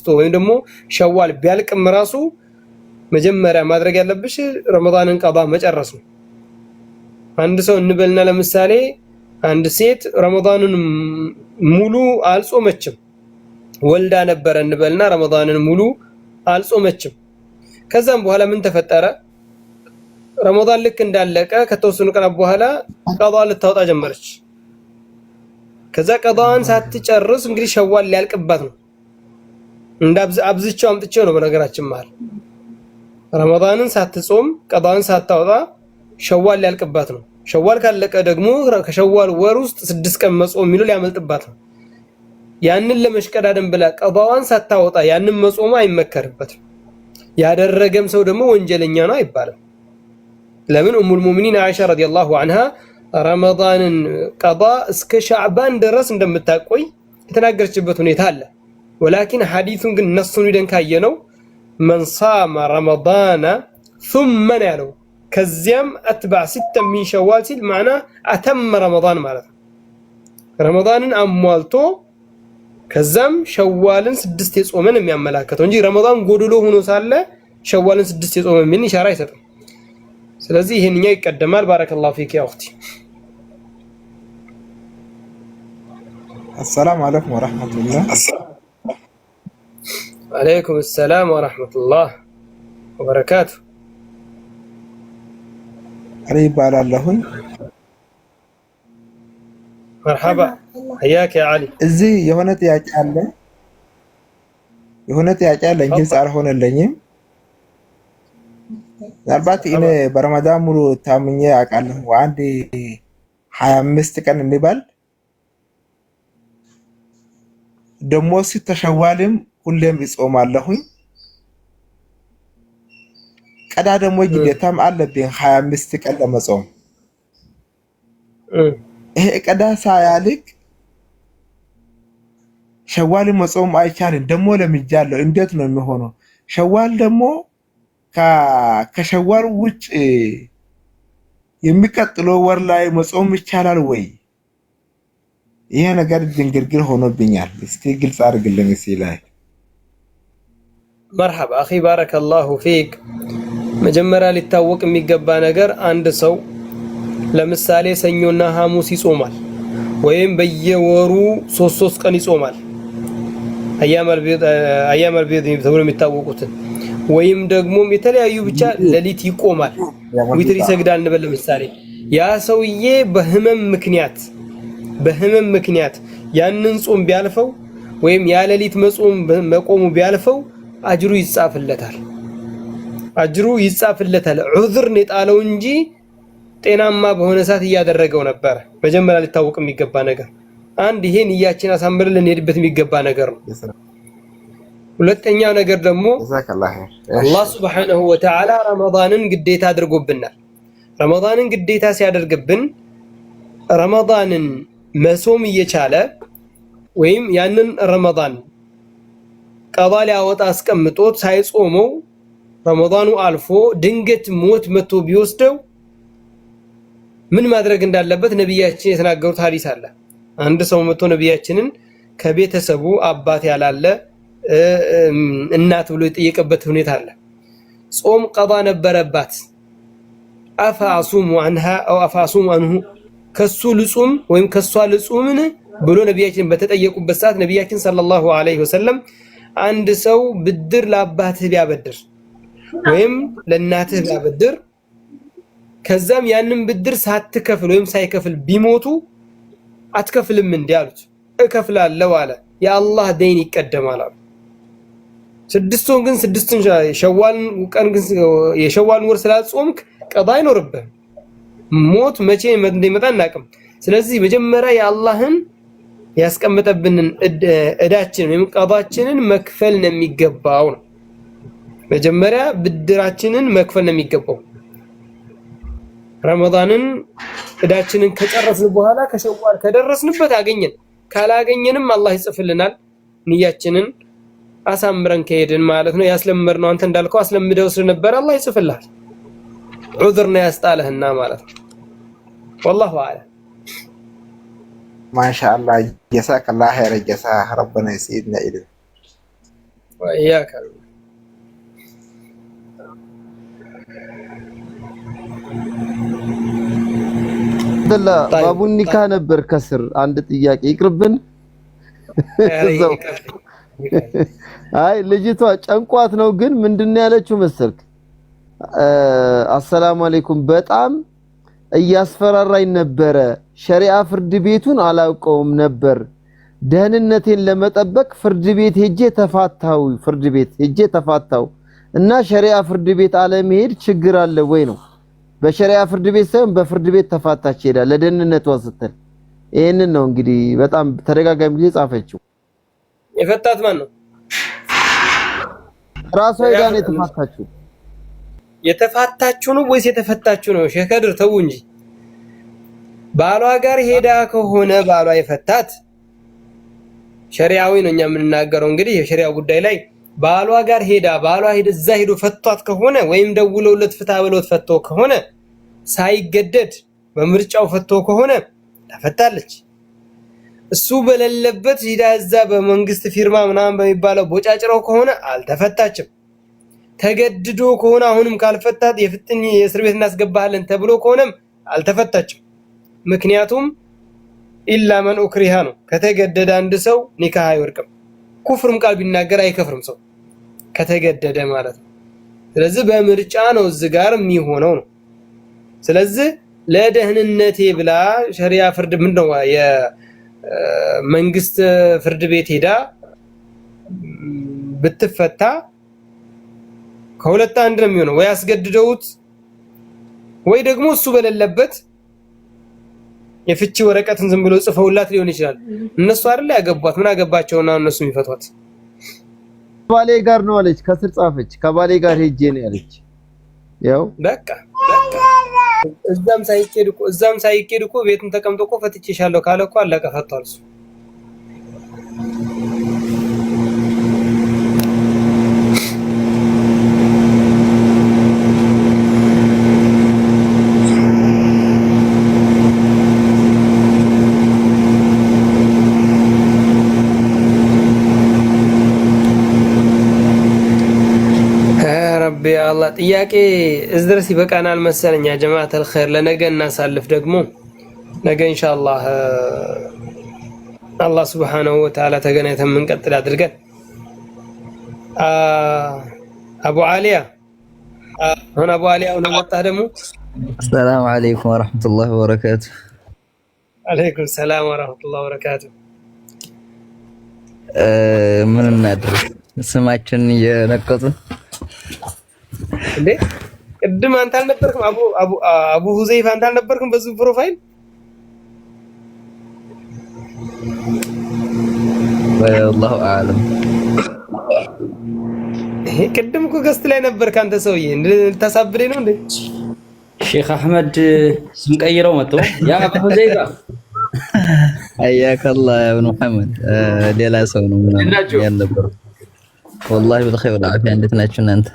6 ወይም ደግሞ ሸዋል ቢያልቅም ራሱ መጀመሪያ ማድረግ ያለብሽ ረመዳንን ቀባ መጨረስ ነው። አንድ ሰው እንበልና ለምሳሌ አንድ ሴት ረመዳንን ሙሉ አልጾመችም ወልዳ ነበር እንበልና ረመዳንን ሙሉ አልጾመችም። ከዛም በኋላ ምን ተፈጠረ? ረመዳን ልክ እንዳለቀ ከተወሰኑ ቀናት በኋላ ቀዷ ልታወጣ ጀመረች። ከዛ ቀዷን ሳትጨርስ እንግዲህ ሸዋል ሊያልቅባት ነው። አብዝቼው አምጥቼው ነው በነገራችን መሃል ረመዳንን ሳትጾም ቀዷን ሳታወጣ ሸዋል ሊያልቅባት ነው። ሸዋል ካለቀ ደግሞ ከሸዋል ወር ውስጥ 6 ቀን መጾም የሚለው ሊያመልጥባት ነው። ያንን ለመሽቀዳደም ብላ ቀዷን ሳታወጣ ያንን መጾም አይመከርበትም። ያደረገም ሰው ደግሞ ወንጀለኛ ነው አይባልም። ለምን ኡሙል ሙእሚኒን አይሻ ረዲየላሁ ዐንሃ ረመዳንን ቀዷ እስከ ሻዕባን ድረስ እንደምታቆይ የተናገረችበት ሁኔታ አለ። ወላኪን ሐዲሱን ግን ነሱን ይደን ካየነው መን ሳመ ረመዳነ ثم ያለው ከዚያም አትባዕ 6 ሚን ሸዋል ሲል ማዕና አተመ ረመዳን ማለት ነው። ረመዳንን አሟልቶ ከዛም ሸዋልን 6 የጾመን የሚያመላክተው እንጂ ረመዳን ጎድሎ ሆኖ ሳለ ሸዋልን 6 የጾመ ምን ኢሻራ አይሰጥም። ስለዚህ ይሄንኛው ይቀደማል። ባረከላሁ ፊክ ያ اختي። السلام عليكم ورحمة الله. وعليكم السلام ورحمة الله وبركاته. علي بالله. مرحبا حياك يا علي. እዚህ የሆነ ጥያቄ አለ እንጂ አልሆነልኝም። ምናልባት እኔ በረመዳን ሙሉ ታምኜ አውቃለሁ። አንድ 25 ቀን እንበል ደሞ ሲተሸዋልም ሁሌም እጾማለሁኝ። ቀዳ ደግሞ ግዴታም አለብኝ 25 ቀን ለመጾም። ይሄ ቀዳ ሳያልቅ ሸዋል መጾም አይቻልም። ደግሞ ለምጃለሁ። እንዴት ነው የሚሆነው? ሸዋል ደግሞ ከሸዋል ውጭ የሚቀጥለው ወር ላይ መጾም ይቻላል ወይ? ይሄ ነገር ድንግርግር ሆኖብኛል። እስቲ ግልጽ አድርግልኝ እስቲ ላይ። مرحبا اخي بارك الله فيك። መጀመሪያ ሊታወቅ የሚገባ ነገር አንድ ሰው ለምሳሌ ሰኞና ሐሙስ ይጾማል ወይም በየወሩ 3 ቀን ይጾማል አያም አልቢድ ተብሎ የሚታወቁት ወይም ደግሞ የተለያዩ ብቻ ለሊት ይቆማል ዊትር ይሰግዳል እንበል። ለምሳሌ ያ ሰውዬ በህመም ምክንያት ያንን ጾም ቢያልፈው ወይም ያ ለሊት መቆሙ ቢያልፈው አጅሩ ይጻፍለታል። ዑዝር ነው የጣለው እንጂ ጤናማ በሆነ ሰዓት እያደረገው ነበር። መጀመሪያ ሊታወቅ የሚገባ ነገር አንድ ይሄን እያችን አሳምረን ልንሄድበት የሚገባ ነገር ነው። ሁለተኛው ነገር ደግሞ አላህ Subhanahu Wa Ta'ala ረመዳንን ግዴታ አድርጎብናል። ረመዳንን ግዴታ ሲያደርግብን ረመዳንን መጾም እየቻለ ወይም ያንን ረመዳን ቀባ ሊያወጣ አስቀምጦት ሳይጾመው ረመዳኑ አልፎ ድንገት ሞት መጥቶ ቢወስደው ምን ማድረግ እንዳለበት ነብያችን የተናገሩት ሐዲስ አለ። አንድ ሰው መጥቶ ነብያችንን ከቤተሰቡ አባት ያላለ እናት ብሎ የጠየቀበት ሁኔታ አለ። ጾም ቀባ ነበረባት። አፋሱሙ عنها او افاسوم عنه ከሱ ልጹም ወይም ከሷ ልጹምን ብሎ ነብያችን በተጠየቁበት ሰዓት ነብያችን ሰለላሁ ዐለይሂ ወሰለም አንድ ሰው ብድር ለአባትህ ቢያበድር ወይም ለእናትህ ቢያበድር ከዛም ያንን ብድር ሳትከፍል ወይም ሳይከፍል ቢሞቱ አትከፍልም እንዴ አሉት። እከፍላለሁ አለ። የአላህ ደይን ይቀደማል አሉ። ስድስቱን ግን ሸዋል ቀን ግን የሸዋል ወር ስላጾምክ ቀባ አይኖርብህም። ሞት መቼ እንደሚመጣ እናቅም። ስለዚህ መጀመሪያ የአላህን ያስቀመጠብንን እዳችን ወይም ቀባችንን መክፈል ነው የሚገባው ነው። መጀመሪያ ብድራችንን መክፈል ነው የሚገባው። ረመዳንን እዳችንን ከጨረስን በኋላ ከሸዋል ከደረስንበት አገኘን፣ ካላገኘንም አላህ ይጽፍልናል። ንያችንን አሳምረን ከሄድን ማለት ነው። ያስለመድነው አንተ እንዳልከው አስለምደው ስለነበር አላህ ይጽፍልሃል። ዑዝር ነው ያስጣለህና ማለት ነው። والله اعلم. ما شاء الله جزاك الله خير الجزاء ربنا يسعدنا إليه. ወያከ ባቡ ኒካ ነበር ከስር አንድ ጥያቄ ይቅርብን። አይ ልጅቷ ጨንቋት ነው ግን ምንድነው ያለችው መሰልክ? አሰላሙ አለይኩም በጣም እያስፈራራኝ ነበረ። ሸሪዓ ፍርድ ቤቱን አላውቀውም ነበር። ደህንነቴን ለመጠበቅ ፍርድ ቤት ሄጄ ተፋታው እና ሸሪዓ ፍርድ ቤት አለመሄድ ችግር አለ ወይ ነው? በሸሪዓ ፍርድ ቤት ሳይሆን በፍርድ ቤት ተፋታች ሄዳ ለደህንነቷ ስትል። ይሄንን ነው እንግዲህ በጣም ተደጋጋሚ ጊዜ ጻፈችው። የፈታት ማን ነው? ራሷ ሄዳ ነው የተፋታችው። የተፋታችው ነው ወይስ የተፈታችው ነው? ሼህ ከድር ተው እንጂ ባሏ ጋር ሄዳ ከሆነ ባሏ የፈታት ሸሪዓዊ ነው እኛ የምንናገረው። እንግዲህ የሸሪዓው ጉዳይ ላይ ባሏ ጋር ሄዳ እዛ ሄዶ ፈቷት ከሆነ ወይም ደውለውለት ፍታ ብሎት ፈቶ ከሆነ ሳይገደድ በምርጫው ፈቶ ከሆነ ተፈታለች። እሱ በሌለበት ሄዳ እዛ በመንግስት ፊርማ ምናምን በሚባለው ቦጫጭረው ከሆነ አልተፈታችም። ተገድዶ ከሆነ አሁንም ካልፈታት የፍጥኝ የእስር ቤት እናስገባለን ተብሎ ከሆነም አልተፈታችም። ምክንያቱም ኢላ መን ኡክሪሃ ነው። ከተገደደ አንድ ሰው ኒካህ አይወርቅም። ኩፍርም ቃል ቢናገር አይከፍርም ሰው ከተገደደ ማለት ነው። ስለዚህ በምርጫ ነው እዚህ ጋር የሚሆነው ነው። ስለዚህ ለደህንነቴ ብላ ሸሪዓ ፍርድ ምንድነው የመንግስት ፍርድ ቤት ሄዳ ብትፈታ ከሁለት አንድ ነው የሚሆነው። ወይ አስገድደውት ወይ ደግሞ እሱ በሌለበት የፍቺ ወረቀትን ዝም ብሎ ጽፈውላት ሊሆን ይችላል። እነሱ አይደል ያገቧት፣ ምን አገባቸውና እነሱ የሚፈቷት? ከባሌ ጋር ነው አለች፣ ከስር ጻፈች። ከባሌ ጋር ሄጄ ነው ያለች። ያው በቃ እዛም ሳይኬድ እኮ ቤቱን ተቀምጦ እኮ ፈትቼሻለሁ ካለ እኮ አለቀ፣ ፈቷል እሱ። ያአላህ ጥያቄ እዚህ ድረስ ይበቃናል መሰለኝ። ያ ጀማዓተል ኸይር ለነገ እናሳልፍ። ደግሞ ነገ ኢንሻአላህ አላህ ሱብሓነሁ ወተዓላ ተገናኝተን የምንቀጥል አድርገን። አቡ አሊያ አሁን አቡ አሊያ ነው መጣህ ደግሞ። ሰላም አለይኩም ወራህመቱላሂ ወበረካቱ። አለይኩም ሰላም ወራህመቱላሂ ወበረካቱ። ምን እናድርግ ስማችን እየነቀጡን እንዴ? ቅድም አንተ አልነበርክም? አቡ ሁዘይፋ አንተ አልነበርክም በዚህ ፕሮፋይል? ወላሁ አለም። ይሄ ቅድም እኮ ገስት ላይ ነበርክ አንተ ሰውዬ። እንድታሳብደኝ ነው እንዴ? ሼክ አህመድ ስም ቀይረው መጥቶ ያ አቡ ሁዘይፋ አያከላ ያ ኢብኑ መሐመድ ሌላ ሰው ነው ምናምን ያልነበረው። ወላሂ በኸይር ወልዓፊያ። እንዴት ናችሁ እናንተ?